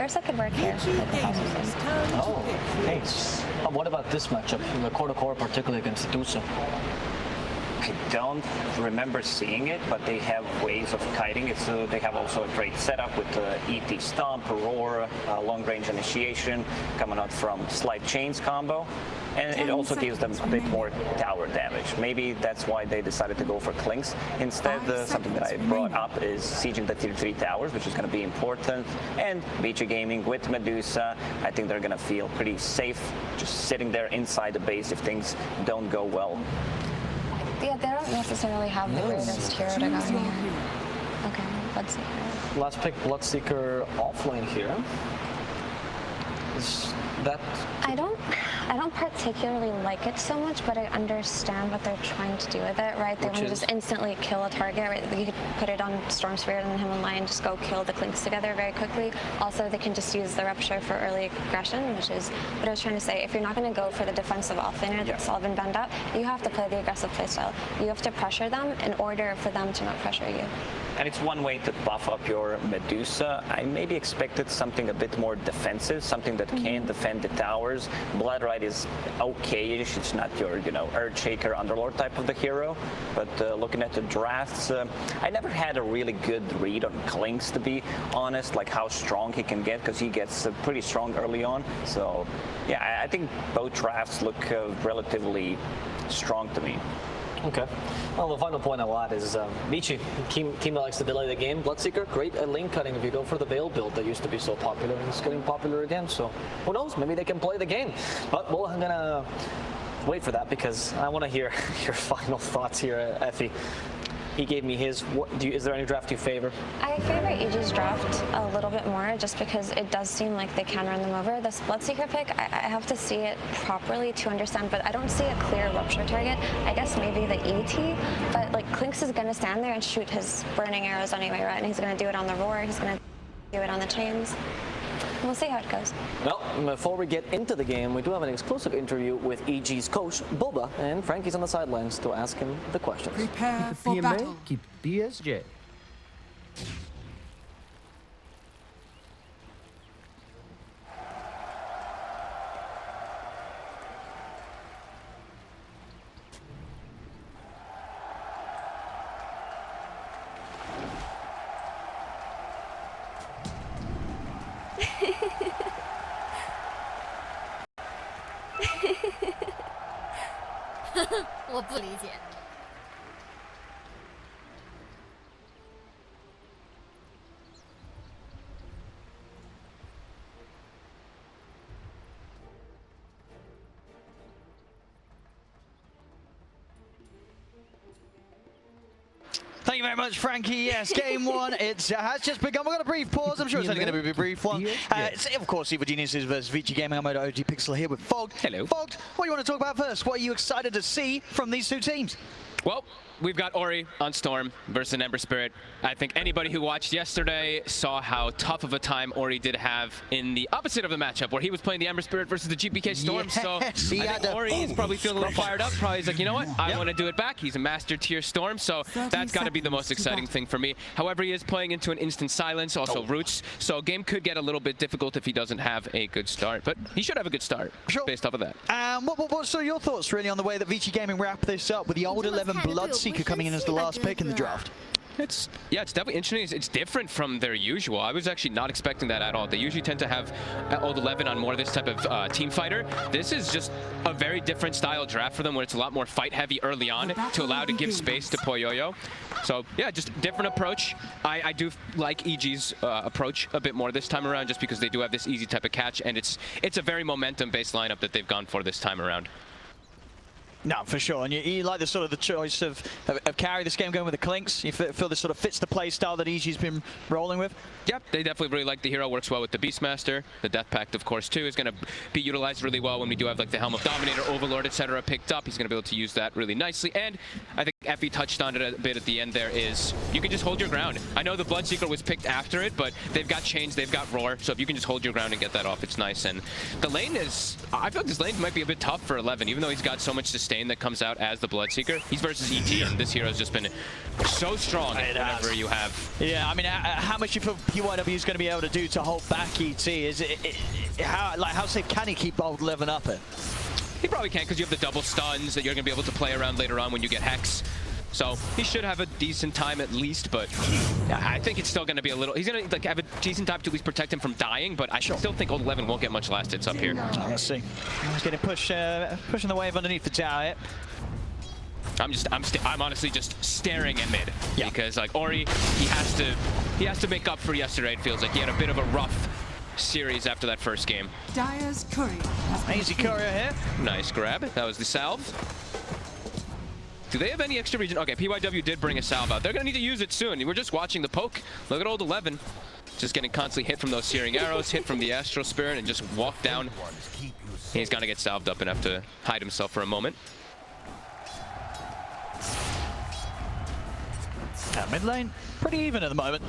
Ursa could work here. Oh, thanks. What about this matchup, the core-to-core, particularly against Dusa? I don't remember seeing it, but they have ways of kiting it. So they have also a great setup with ET Stomp, Roar, long-range initiation, coming out from Slide Chains combo. And it also gives them a bit more tower damage. Maybe that's why they decided to go for Clinks. Instead, something that I brought up is sieging the tier 3 towers, which is going to be important. And VG Gaming with Medusa, I think they're going to feel pretty safe just sitting there inside the base if things don't go well. Yeah, they don't necessarily have the greatest hero to go in here. Okay, Bloodseeker. Last pick, Bloodseeker offlane here. Is that... I don't particularly like it so much, but I understand what they're trying to do with it, right? They want to just instantly kill a target, right? You could put it on Storm Spirit and him and Lion just go kill the Clinks together very quickly. Also, they can just use the Rupture for early aggression, which is what I was trying to say. If you're not going to go for the defensive offlaner that's all been banned out, you have to play the aggressive playstyle. You have to pressure them in order for them to not pressure you. And it's one way to buff up your Medusa. I maybe expected something a bit more defensive, something that can defend the towers. Bloodrite is okay-ish. It's not your, Earthshaker Underlord type of the hero. But looking at the drafts, I never had a really good read on Clinks, to be honest, like how strong he can get, because he gets pretty strong early on. So, yeah, I think both drafts look relatively strong to me. Okay. Well, the final point I'll add is Michi, team that likes to delay the game. Bloodseeker, great at lane cutting if you go for the Veil build that used to be so popular, and it's getting popular again. So who knows? Maybe they can play the game. But I'm gonna wait for that because I want to hear your final thoughts here, Effie. He gave me his. Is there any draft you favor? I favor EG's draft a little bit more just because it does seem like they can run them over. This Bloodseeker pick, I have to see it properly to understand, but I don't see a clear Rupture target. I guess maybe the ET, but like Clinks is going to stand there and shoot his burning arrows anyway, right? And he's going to do it on the Roar, he's going to do it on the chains. We'll see how it goes. Well, before we get into the game, we do have an exclusive interview with EG's coach, Boba, and Frankie's on the sidelines to ask him the questions. Prepare for battle. Keep BSJ. Thank you very much, Frankie. Yes, game one, it has just begun. We've got a brief pause. I'm sure it's only going to be a brief one. It's, of course, Evil Geniuses versus VG Gaming. I'm OG Pixel here with Fogged. Hello. Fogged, what do you want to talk about first? What are you excited to see from these two teams? Well, we've got Ori on Storm versus an Ember Spirit. I think anybody who watched yesterday saw how tough of a time Ori did have in the opposite of the matchup, where he was playing the Ember Spirit versus the GPK Storm. Yes, So I think Ori is probably feeling a little fired up. Probably he's like, you know what? I want to do it back. He's a master tier Storm, so that's got to be the most exciting thing for me. However, he is playing into an instant silence, also roots, so game could get a little bit difficult if he doesn't have a good start, but he should have a good start based off of that. What's your thoughts really on the way that VG Gaming wrap this up with the old 11 Bloodseeker coming in as the last pick in the draft? It's definitely interesting. It's different from their usual. I was actually not expecting that at all. They usually tend to have old 11 on more of this type of team fighter. This is just a very different style draft for them, where it's a lot more fight heavy early on to allow to give space to Poyoyo. So yeah, just different approach. I do like EG's approach a bit more this time around, just because they do have this easy type of catch, and it's a very momentum based lineup that they've gone for this time around. No, for sure. And you like the sort of the choice of carry this game going with the Clinks. You feel this sort of fits the play style that EG's been rolling with? Yep, they definitely really like the hero. Works well with the Beastmaster. The Death Pact, of course, too, is going to be utilized really well when we do have like the Helm of Dominator, Overlord, etc. picked up. He's going to be able to use that really nicely. And I think Effie touched on it a bit at the end there, is you can just hold your ground. I know the Bloodseeker was picked after it, but they've got Chains, they've got Roar, so if you can just hold your ground and get that off, it's nice. And the lane is, I feel like this lane might be a bit tough for 11, even though he's got so much sustain. sustain that comes out as the Bloodseeker. He's versus ET, and this hero has just been so strong whenever you have. Yeah, I mean, how much you feel PYW is going to be able to do to hold back ET? Is how safe can he keep old 11 up it? He probably can, because you have the double stuns that you're going to be able to play around later on when you get Hex. So he should have a decent time at least, but I think it's still going to be a little... He's going to have a decent time to at least protect him from dying, but I still think old 11 won't get much last hits up here. Let's see. He's getting pushing the wave underneath the tower here. I'm honestly just staring at mid, because like Ori, he has to make up for yesterday. It feels like he had a bit of a rough series after that first game. Dire's courier. Easy courier here. Nice grab. That was the salve. Do they have any extra region? Okay, PYW did bring a salve out. They're going to need to use it soon. We're just watching the poke. Look at old 11. Just getting constantly hit from those searing arrows, hit from the Astral Spirit, and just walk down. He's going to get salved up and have to hide himself for a moment. Mid lane, pretty even at the moment.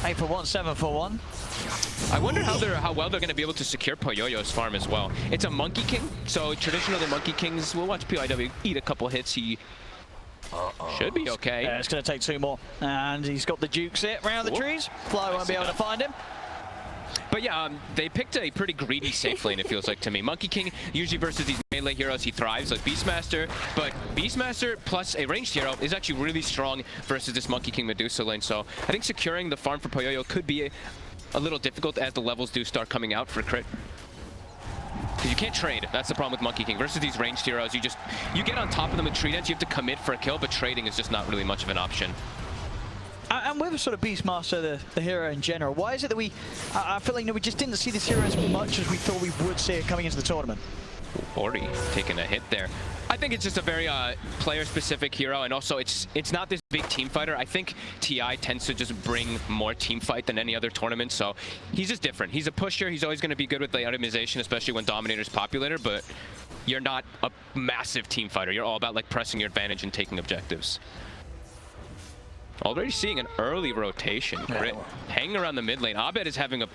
8 for 1, 7 for 1. I wonder how well they're going to be able to secure Poyoyo's farm as well. It's a Monkey King, so traditionally Monkey Kings, we'll watch PYW eat a couple hits. He should be okay. Yeah, it's going to take 2 more. And he's got the Dukes hit around the trees. Fly won't be able to find him. But yeah, they picked a pretty greedy safe lane, it feels like to me. Monkey King, usually versus these melee heroes, he thrives, like Beastmaster. But Beastmaster plus a ranged hero is actually really strong versus this Monkey King Medusa lane. So I think securing the farm for Poyoyo could be a little difficult as the levels do start coming out for crit. Because you can't trade. That's the problem with Monkey King. Versus these ranged heroes, you get on top of them with tree dance, you have to commit for a kill, but trading is just not really much of an option. And with sort of Beastmaster, the hero in general, why is it that I feel like we just didn't see this hero as much as we thought we would see it coming into the tournament? Ori taking a hit there. I think it's just a very player-specific hero, and also it's not this big team fighter. I think TI tends to just bring more team fight than any other tournament, so he's just different. He's a pusher. He's always going to be good with the itemization, especially when Dominator's popular, but you're not a massive team fighter. You're all about like pressing your advantage and taking objectives. Already seeing an early rotation. Grit hanging around the mid lane. Abed is having a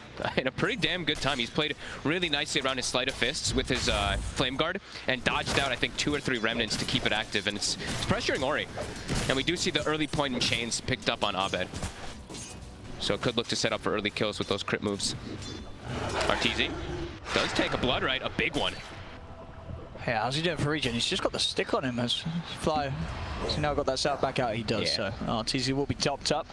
pretty damn good time. He's played really nicely around his Sleight of Fists with his Flame Guard and dodged out, I think, 2 or 3 remnants to keep it active. And it's pressuring Ori. And we do see the early point in chains picked up on Abed. So it could look to set up for early kills with those crit moves. Arteezy does take a blood right, a big one. Yeah, how's he doing for regen? He's just got the stick on him as Fly. So now got that self back out, he does. So TZ will be topped up.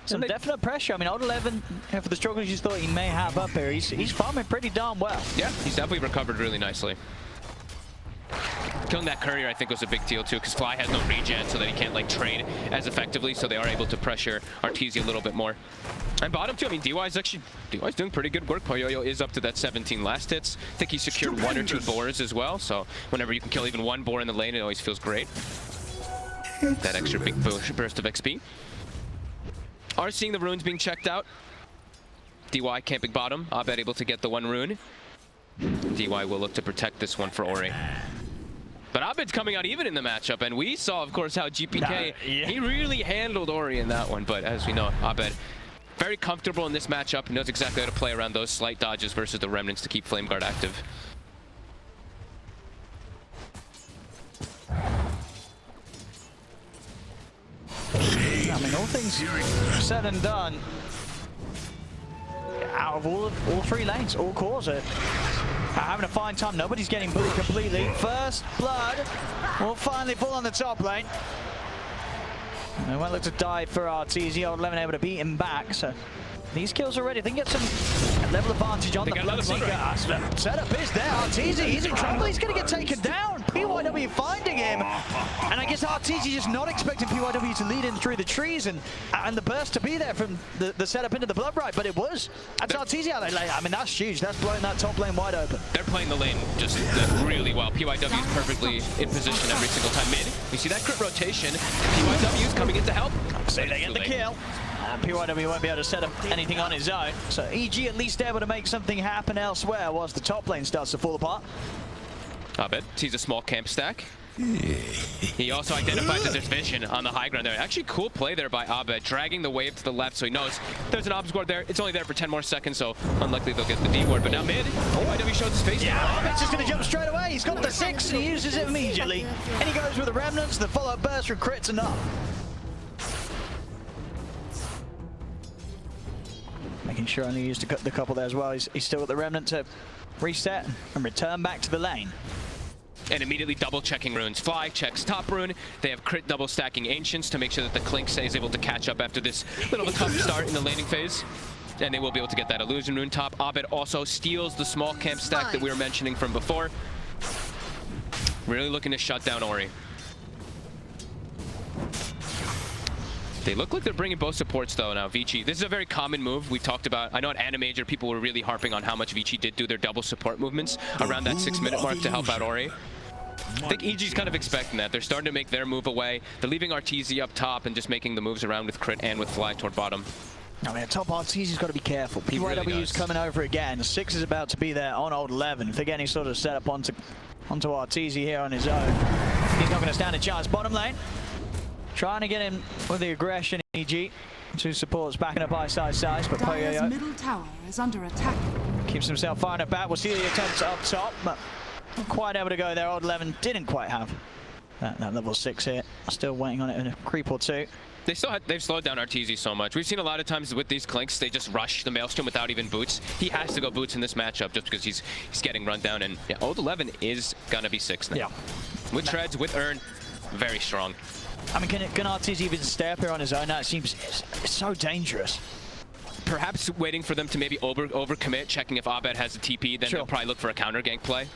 Some definite pressure. I mean, old 11, for the struggles you thought he may have up here, he's farming pretty darn well. Yeah, he's definitely recovered really nicely. Killing that courier, I think, was a big deal too, because Fly has no regen, so that he can't like trade as effectively. So they are able to pressure Arteezy a little bit more. And bottom two, I mean, DY's doing pretty good work. Poyoyo is up to that 17 last hits. I think he secured 1 or 2 boars as well. So whenever you can kill even 1 boar in the lane, it always feels great. That extra big burst of XP. Are seeing the runes being checked out. DY camping bottom. Abed able to get the 1 rune. DY will look to protect this one for Ori. But Abed's coming out even in the matchup, and we saw, of course, how GPK, he really handled Ori in that one. But as we know, Abed very comfortable in this matchup. He knows exactly how to play around those slight dodges versus the remnants to keep Flame Guard active. I mean, all things said and done, out of all 3 lanes, all cores are having a fine time. Nobody's getting bullied completely. First blood will finally fall on the top lane. And won't look to dive for Arteezy. Old 11 able to beat him back. So these kills already, they can get some level advantage on the Bloodseeker. Setup is there. Arteezy, he's in trouble. He's going to get taken down. PYW finding him. And I guess Arteezy just not expecting PYW to lead in through the trees and the burst to be there from the setup into the Blood Right, but it was. That's Arteezy out there. I mean, that's huge. That's blowing that top lane wide open. They're playing the lane just really well. PYW is perfectly in position every single time mid. We see that crit rotation. PYW is coming in to help. So they get the kill. PYW won't be able to set up anything on his own. So EG at least able to make something happen elsewhere whilst the top lane starts to fall apart. Abed sees a small camp stack. He also identifies that there's vision on the high ground there. Actually, cool play there by Abed, dragging the wave to the left so he knows there's an obs guard there. It's only there for 10 more seconds, so unlikely they'll get the D ward. But now mid, YW shows his face. Yeah, Abed's just going to jump straight away. He's got the 6 and he uses it immediately. And he goes with the remnants, the follow-up burst from crits enough. Making sure only used the couple there as well. He's still got the remnant to reset and return back to the lane. And immediately double checking runes. Fly checks top rune. They have crit double stacking ancients to make sure that the Clink is able to catch up after this little bit tough start in the laning phase. And they will be able to get that illusion rune top. Abed also steals the small camp stack that we were mentioning from before. Really looking to shut down Ori. They look like they're bringing both supports though now. Vici, this is a very common move we talked about. I know at Animajor people were really harping on how much Vici did do their double support movements around that 6-minute mark to help out Ori. I think EG's kind of expecting that. They're starting to make their move away. They're leaving Arteezy up top and just making the moves around with crit and with fly toward bottom. I mean, top Arteezy's got to be careful. PYW's really coming over again. 6 is about to be there on old 11. If they get any sort of setup onto Arteezy here on his own, he's not going to stand a chance. Bottom lane, trying to get him with the aggression. EG, 2 supports backing up Ice, but Poyoyo middle tower is under attack. keeps himself firing up back. We'll see the attempts up top, but not quite able to go there. Old 11 didn't quite have that level 6 here. Still waiting on it in a creep or 2. They've slowed down Arteezy so much. We've seen a lot of times with these Clinks, they just rush the Maelstrom without even boots. He has to go boots in this matchup just because he's getting run down. And yeah, Old 11 is gonna be 6 now. Yeah. With treads, with Urn, very strong. I mean, can Arteezy even stay up here on his own? Now it seems it's so dangerous. Perhaps waiting for them to maybe overcommit, checking if Abed has a TP, then they'll probably look for a counter gank play.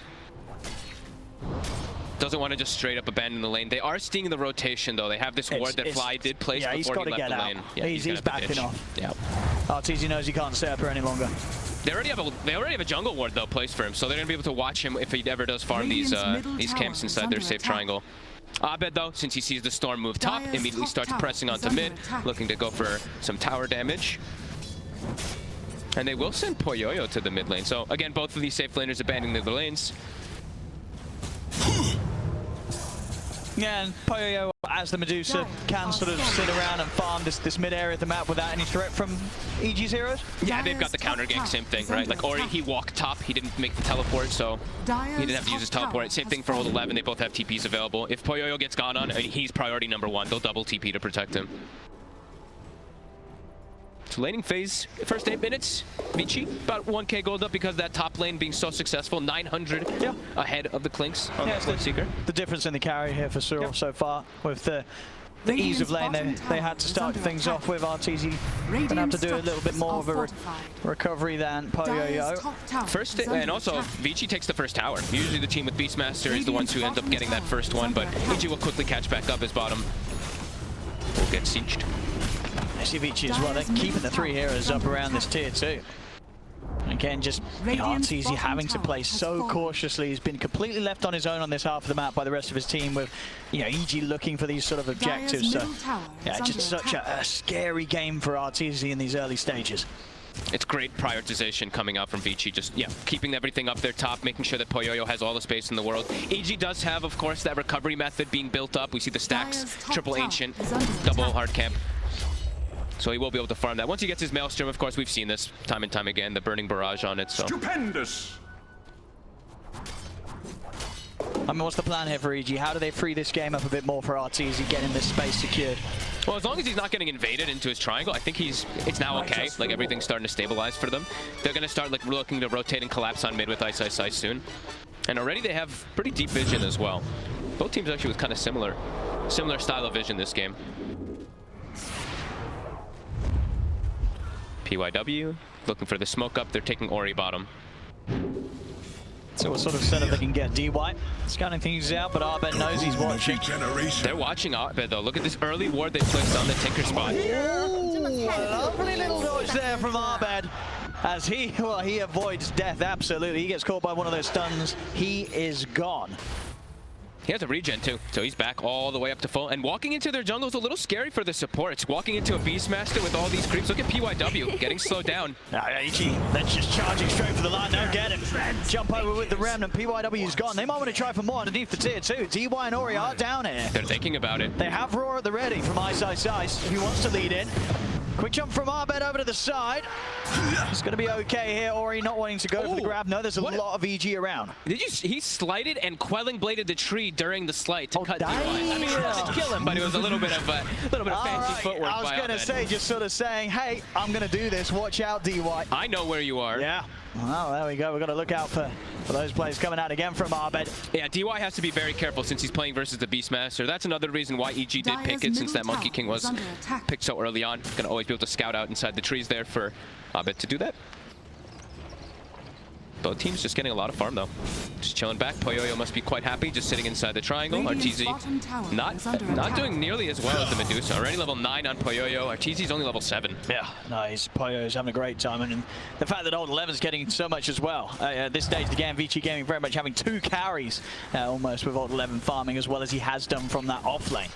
Doesn't want to just straight up abandon the lane. They are seeing the rotation though. They have this ward that Fly did place before he left the lane. Yeah, he's backing off. Yeah. Arteezy knows he can't stay up here any longer. They already have a jungle ward though placed for him, so they're gonna be able to watch him if he ever does farm these camps inside their safe triangle. Abed though, since he sees the storm move top, immediately starts pressing onto mid, looking to go for some tower damage. And they will send Poyoyo to the mid lane. So again, both of these safe laners abandoning their lanes. Yeah, and Poyoyo, as the Medusa, can sort of sit around and farm this mid area of the map without any threat from EG's heroes. Yeah, they've got the counter gank, same thing, right? Like Ori, he walked top, he didn't make the teleport, so he didn't have to use his teleport. Same thing for Old 11, they both have TPs available. If Poyoyo gets gone on, he's priority number 1. They'll double TP to protect him. So laning phase, first 8 minutes, Vici, about 1k gold up because of that top lane being so successful, 900 ahead of the Clinks on the Seeker. The difference in the carry here for Cyril so far with the ease of lane they had to start things off with. Arteezy gonna have to do a little bit more of a recovery than Poyoyo. First, and also Vici takes the first tower. Usually the team with Beastmaster is the ones who end up getting that first one, but EG will quickly catch back up as bottom will get sieged. I see Vici as well. They're keeping the 3 heroes up around this tier 2. Again, just Arteezy having to play so cautiously. He's been completely left on his own on this half of the map by the rest of his team with, EG looking for these sort of objectives. So, yeah, just such a scary game for Arteezy in these early stages. It's great prioritization coming out from Vici, just keeping everything up there top, making sure that Poyoyo has all the space in the world. EG does have, of course, that recovery method being built up. We see the stacks, triple ancient, double hard camp. So he will be able to farm that. Once he gets his Maelstrom, of course, we've seen this time and time again, the burning barrage on it. So. Stupendous! I mean, what's the plan here for EG? How do they free this game up a bit more for Arteezy, getting this space secured? Well, as long as he's not getting invaded into his triangle, I think it's now okay. Like, everything's starting to stabilize for them. They're going to start like looking to rotate and collapse on mid with Ice soon. And already they have pretty deep vision as well. Both teams actually with kind of similar style of vision this game. PYW looking for the smoke up. They're taking Ori bottom. So what sort of setup they can get? D-White scanning things out, but Abed knows he's watching. They're watching Abed though. Look at this early ward they placed on the Tinker spot. Ooh, lovely little dodge there from Abed as he avoids death. Absolutely, he gets caught by one of those stuns. He is gone. He has a regen too, so he's back all the way up to full. And walking into their jungle is a little scary for the supports. Walking into a Beastmaster with all these creeps. Look at PYW getting slowed down. Ichi, that's just charging straight for the line. Don't get him. Jump over with the Remnant. PYW's gone. They might want to try for more underneath the tier 2. DY and Ori are down here. They're thinking about it. They have Roar at the ready from Ice Ice Ice. He wants to lead in. Quick jump from Arbed over to the side. It's going to be okay here. Ori not wanting to go for the grab. No, there's a lot of EG around. Did you? He slighted and Quelling bladed the tree during the slight to cut DY. I mean, it doesn't kill him, but it was a little bit of fancy footwork. I was going to say, just sort of saying, hey, I'm going to do this. Watch out, DY. I know where you are. Yeah. Well, there we go. We've got to look out for those plays coming out again from Arbed. Yeah, DY has to be very careful since he's playing versus the Beastmaster. That's another reason why EG did pick it, since that Monkey King was picked so early on. Going to always be able to scout out inside the trees there for Arbed to do that. Both teams just getting a lot of farm though. Just chilling back. Poyoyo must be quite happy just sitting inside the triangle. Arteezy not doing nearly as well as the Medusa. Already level 9 on Poyoyo. Arteezy's only level 7. Yeah, nice. Poyoyo's having a great time. And the fact that Old 11's getting so much as well. At this stage, the game, Vici Gaming very much having 2 carries almost with Old 11 farming as well as he has done from that off lane.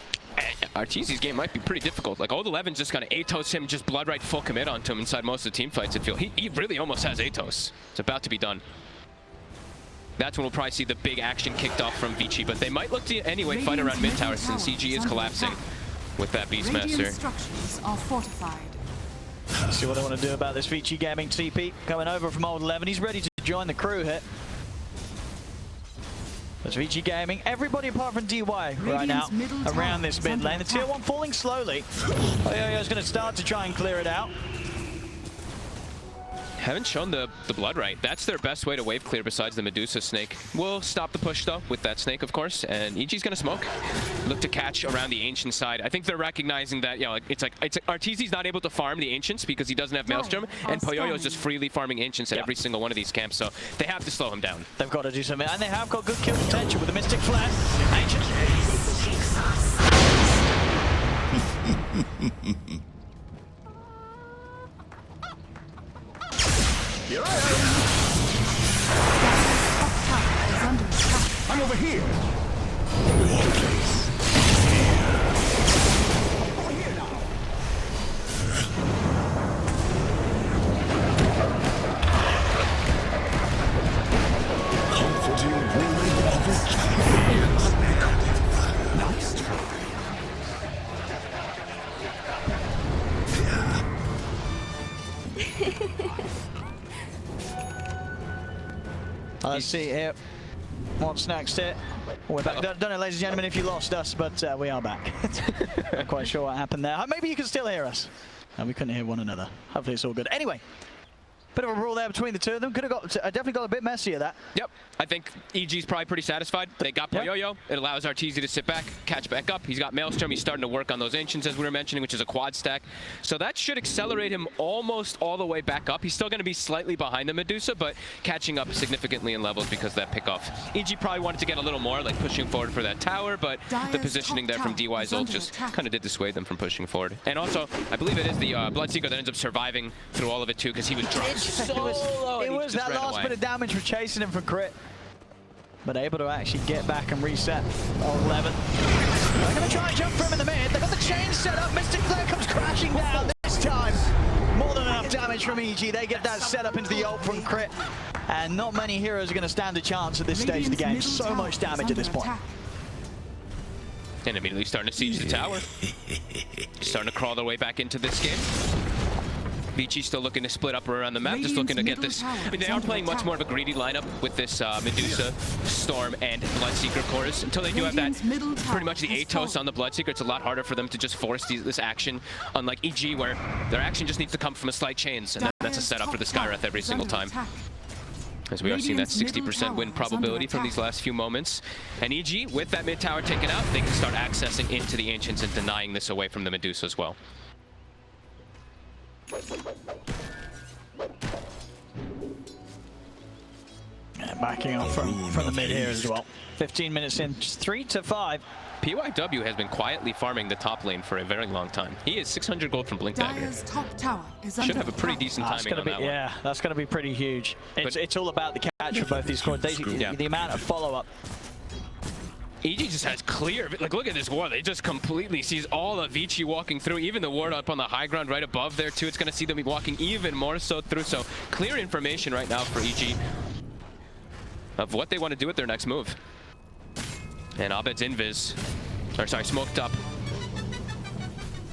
Arteezy's game might be pretty difficult. Like, Old 11's just going to Atos him, just blood right full commit onto him inside most of the team fights. He really almost has Atos. It's about to be done. That's when we'll probably see the big action kicked off from Vici, but they might look to anyway fight around mid tower since CG is collapsing with that Beastmaster. Structures are fortified. Let's see what they want to do about this Vici Gaming TP coming over from Old 11. He's ready to join the crew here. There's Vici Gaming, everybody apart from DY right now around this mid lane. The tier 1 falling slowly. Poyoyo's going to start to try and clear it out. Haven't shown the blood right. That's their best way to wave clear besides the Medusa snake. We'll stop the push though with that snake, of course, and EG's gonna smoke. Look to catch around the ancient side. I think they're recognizing that, you know, it's like Arteezy's not able to farm the ancients because he doesn't have Maelstrom, and Poyoyo's just freely farming ancients at every single one of these camps, so they have to slow him down. They've got to do something, and they have got good kill potential with the Mystic Flare. Ancient. Here I am. I'm over here. Over here now. Comforting ruling of the champions. Nice try. Let's see here. What's next here? We're back. Don't know, ladies and gentlemen, if you lost us, but we are back. Not quite sure what happened there. Maybe you can still hear us. And we couldn't hear one another. Hopefully it's all good. Anyway, bit of a brawl there between the two of them. Could have got, definitely got a bit messier that. Yep, I think EG's probably pretty satisfied. They got Poyoyo. It allows Arteezy to sit back, catch back up. He's got Maelstrom. He's starting to work on those Ancients, as we were mentioning, which is a quad stack. So that should accelerate him almost all the way back up. He's still going to be slightly behind the Medusa, but catching up significantly in levels because of that pickoff. EG probably wanted to get a little more, like pushing forward for that tower, but the positioning there from DY's ult just kind of did dissuade them from pushing forward. And also, I believe it is the Bloodseeker that ends up surviving through all of it too, because he was dropped so low. It was that last bit of damage for chasing him for crit. But able to actually get back and reset. Old 11. They're going to try and jump for him in the mid. They've got the chain set up. Mystic Flare comes crashing down this time. More than enough damage from EG. They get that set up into the ult from crit. And not many heroes are going to stand a chance at this stage of the game. So much damage at this point. And immediately starting to siege the tower. Starting to crawl their way back into this game. Vici still looking to split up around the map, just looking to get this. I mean, they are playing much more of a greedy lineup with this Medusa, Storm, and Bloodseeker cores. Until they do have that, pretty much the Atos on the Bloodseeker, it's a lot harder for them to just force this action, unlike EG, where their action just needs to come from a slight chains, and that's a setup for the Skywrath every single time. As we are seeing that 60% win probability from these last few moments. And EG, with that mid tower taken out, they can start accessing into the Ancients and denying this away from the Medusa as well. Yeah, backing off from the mid here as well. 15 minutes in, just 3 to 5. PYW has been quietly farming the top lane for a very long time. He is 600 gold from Blink Dagger. Should have a pretty decent timing on that one. Yeah, that's going to be pretty huge. It's all about the catch for both these squads. The amount of follow-up. EG just has clear, like look at this ward, it just completely sees all of Vici walking through, even the ward up on the high ground right above there too. It's going to see them walking even more so through, so clear information right now for EG of what they want to do with their next move. And Abed's invis, or sorry, smoked up.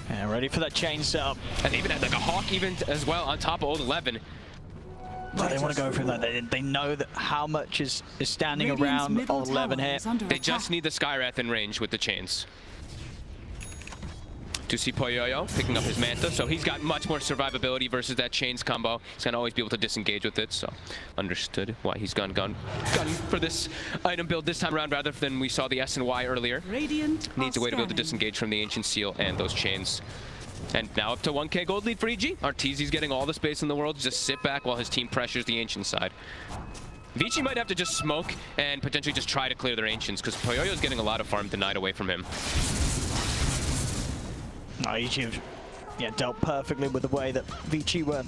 And ready for that chain setup. And they even had like a hawk even as well on top of old 11. But they want to go for that. They know that how much is standing around old 11 here. They just need the Skywrath in range with the chains. To see Poyoyo picking up his Manta, so he's got much more survivability versus that chains combo. He's gonna always be able to disengage with it, so understood why he's gone for this item build this time around rather than we saw the S and Y earlier. Needs a way to be able to disengage from the Ancient Seal and those chains. And now up to 1k gold lead for EG. Arteezy's getting all the space in the world. Just sit back while his team pressures the Ancient side. Vici might have to just smoke and potentially just try to clear their Ancients because Poyoyo's getting a lot of farm denied away from him. EG have dealt perfectly with the way that Vici were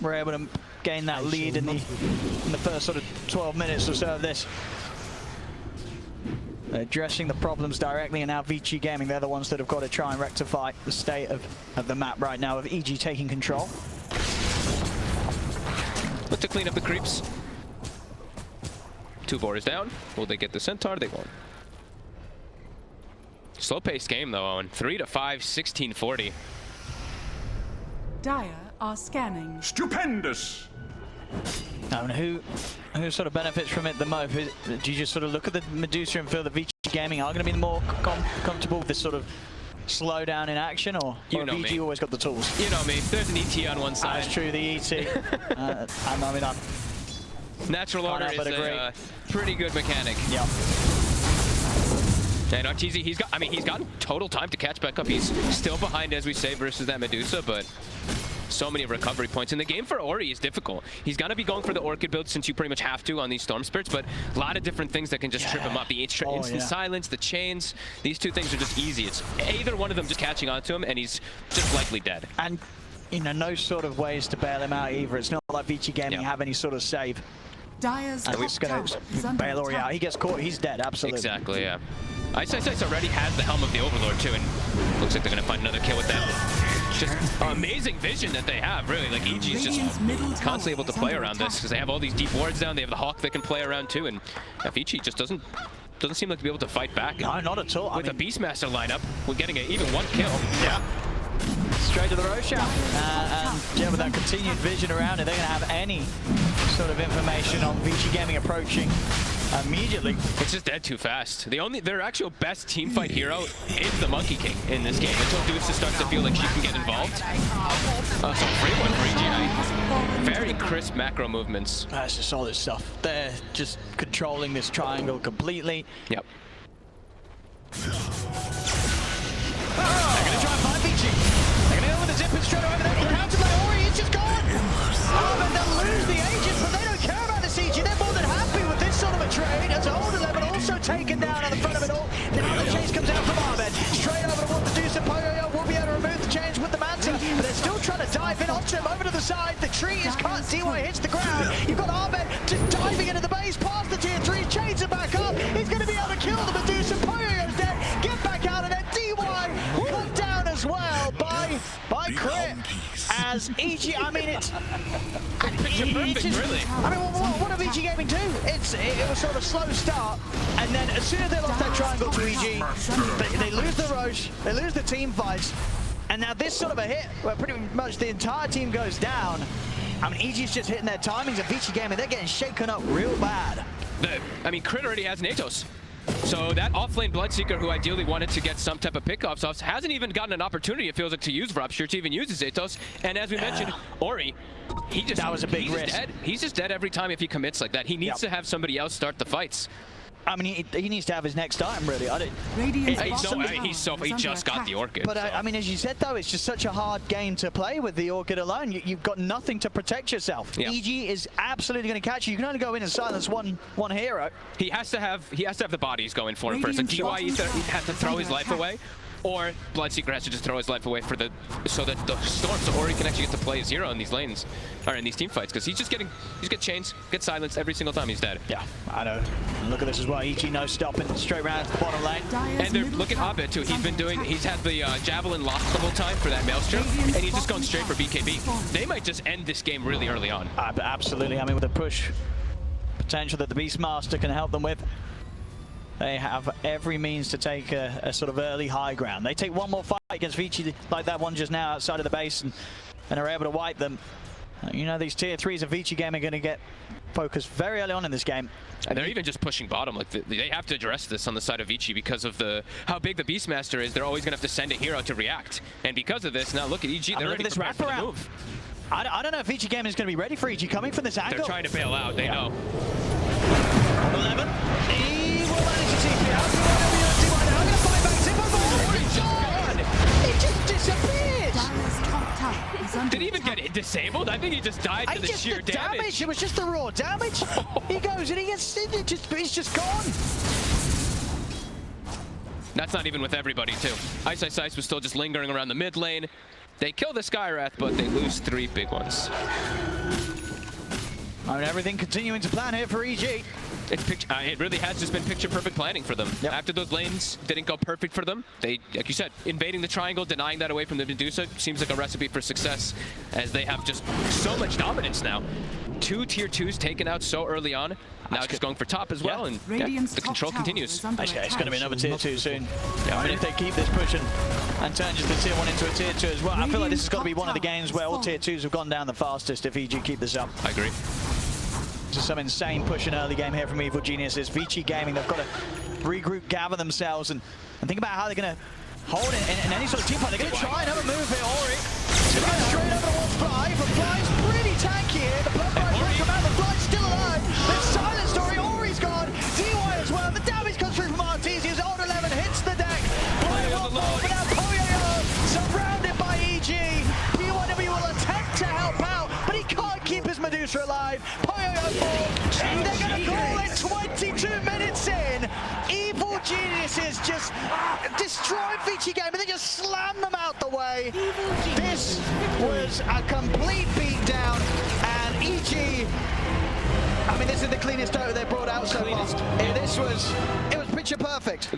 able to gain that lead in the first sort of 12 minutes or so of this. Addressing the problems directly, and now Vici Gaming, they're the ones that have got to try and rectify the state of the map right now, of EG taking control. Look to clean up the creeps. 2 Boars down. Will they get the Centaur? They won't. Slow-paced game though, Owen. 3 to 5, 1640. Dire are scanning. Stupendous! And who sort of benefits from it the most? Do you just sort of look at the Medusa and feel that Vici Gaming are going to be more comfortable with this sort of slowdown in action, or VG always got the tools? You know me. There's an ET on one side. That's true, the ET. Natural order is a pretty good mechanic. Yeah. And Arteezy, he's gotten total time to catch back up. He's still behind, as we say, versus that Medusa, but so many recovery points. And the game for Ori is difficult. He's going to be going for the Orchid build since you pretty much have to on these Storm Spirits, but a lot of different things that can just trip him up. The instant silence, the chains, these two things are just easy. It's either one of them just catching onto him and he's just likely dead. And, you know, no sort of ways to bail him out either. It's not like Vici Gaming have any sort of save. Dire's and we're just going to bail Ori out. He gets caught, he's dead, absolutely. Exactly, yeah. Ice already has the Helm of the Overlord too, and looks like they're going to find another kill with that. Just amazing vision that they have, really. Like, EG's just constantly able to play around this because they have all these deep wards down. They have the Hawk that can play around too, and Vici just doesn't seem like to be able to fight back. No, not at all. With a Beastmaster lineup, we're getting even one kill. Yeah. Straight to the Roshan. And yeah, with that continued vision around it, they're going to have any sort of information on Vici Gaming approaching immediately. It's just dead too fast. Their actual best teamfight hero is the Monkey King in this game until Dusa starts to feel like she can get involved. So free one for EG. Very crisp macro movements. That's just solid stuff. They're just controlling this triangle completely. Yep. They're going to try and find Vici. They're going to go with the zip and straight over there. Counter by Ori, he's just gone. Oh, and they'll lose the agent, but they don't care about the CG. They're more than happy with this sort of a trade. As old 11 also taken down on the front of it all. Now the chase comes out from Ahmed. Straight over to what the Deuce and Poyoyo will be able to remove the change with the Manta. But they're still trying to dive in onto him over to the side. The tree is cut. DY hits the ground. You've got Ahmed just diving into the base past the tier 3. Chains are back up. He's going to be able to kill the Medusa. Poyoyo's dead. Get back out of there. DY cut down as well by Crit. As EG, I mean, it's just, really. I mean, what did EG Gaming do? It was sort of a slow start, and then as soon as they lost that triangle to EG, they lose the Roche, they lose the team fights, and now this sort of a hit where pretty much the entire team goes down. I mean, EG's just hitting their timings, and Vici Gaming, they're getting shaken up real bad. I mean, Crit already has Natos. So that offlane Bloodseeker, who ideally wanted to get some type of pickoffs off, hasn't even gotten an opportunity, it feels like, to use Rupture, to even use his Atos. And as we mentioned, Ori, that was a big risk. He's just dead every time if he commits like that. He needs to have somebody else start the fights. I mean, he needs to have his next item, really. He just got the Orchid. But I mean, as you said, though, it's just such a hard game to play with the Orchid alone. You've got nothing to protect yourself. Yep. EG is absolutely going to catch you. You can only go in and silence one hero. He has to have the bodies going for him first. Like DY has to throw his life away. or Bloodseeker has to just throw his life away for so that the Storm, so Ori can actually get to play zero in these lanes, or in these team fights, because he's getting chains, gets silenced every single time he's dead. Yeah, I know. And look at this as well. EG no stopping, straight round the bottom lane. And look at Abed too. He's had the Javelin lock the whole time for that Maelstrom, and he's just going straight for BKB. They might just end this game really early on. Absolutely. I mean, with the push potential that the Beastmaster can help them with, they have every means to take a sort of early high ground. They take one more fight against Vici like that one just now outside of the base and are able to wipe them. You know, these tier 3s of Vici game are going to get focused very early on in this game. And they're even just pushing bottom. Like they have to address this on the side of Vici because of how big the Beastmaster is. They're always going to have to send a hero to react. And because of this, now look at EG. They're ready for the move. I don't know if Vici game is going to be ready for EG coming from this angle. They're trying to bail out. They know. 11. He will manage to TP out. I'm going to fight back. It just disappeared. Did he even get it disabled? I think he just died to the sheer damage. It was just the raw damage. He goes and he's just gone. That's not even with everybody too. Ice was still just lingering around the mid lane. They kill the Skywrath, but they lose 3 big ones. I mean, everything continuing to plan here for EG. It really has just been picture-perfect planning for them. Yep. After those lanes didn't go perfect for them, they, like you said, invading the triangle, denying that away from the Medusa seems like a recipe for success, as they have just so much dominance now. 2 tier 2s taken out so early on. Now just going for top as well, and the control continues. It's going to be another tier 2 soon. Yeah, I mean, if they keep this pushing and turn just the tier 1 into a tier 2 as well, I feel like this has got to be one of the games where all tier 2s have gone down the fastest if EG keep this up. I agree. Just some insane push in early game here from Evil Geniuses. Vici Gaming, they've got to regroup, gather themselves, and think about how they're going to hold it in any sort of team fight. They're going to try and have a move here. Ori is going to go straight over towards Fly, but Fly's pretty tanky here. The Bloodbite will come out, the Fly's still alive. There's silent story. Ori's gone. DY as well. The damage comes through from Artesius. Old 11 hits the deck. But now Poyo surrounded by EG. BYW will attempt to help out, but he can't keep his Medusa alive. And they're going to call it 22 minutes in. Evil Geniuses just destroyed Vici Game and they just slammed them out the way. This was a complete beatdown, and EG, I mean, this is the cleanest Dota they've brought out so far. It was picture perfect.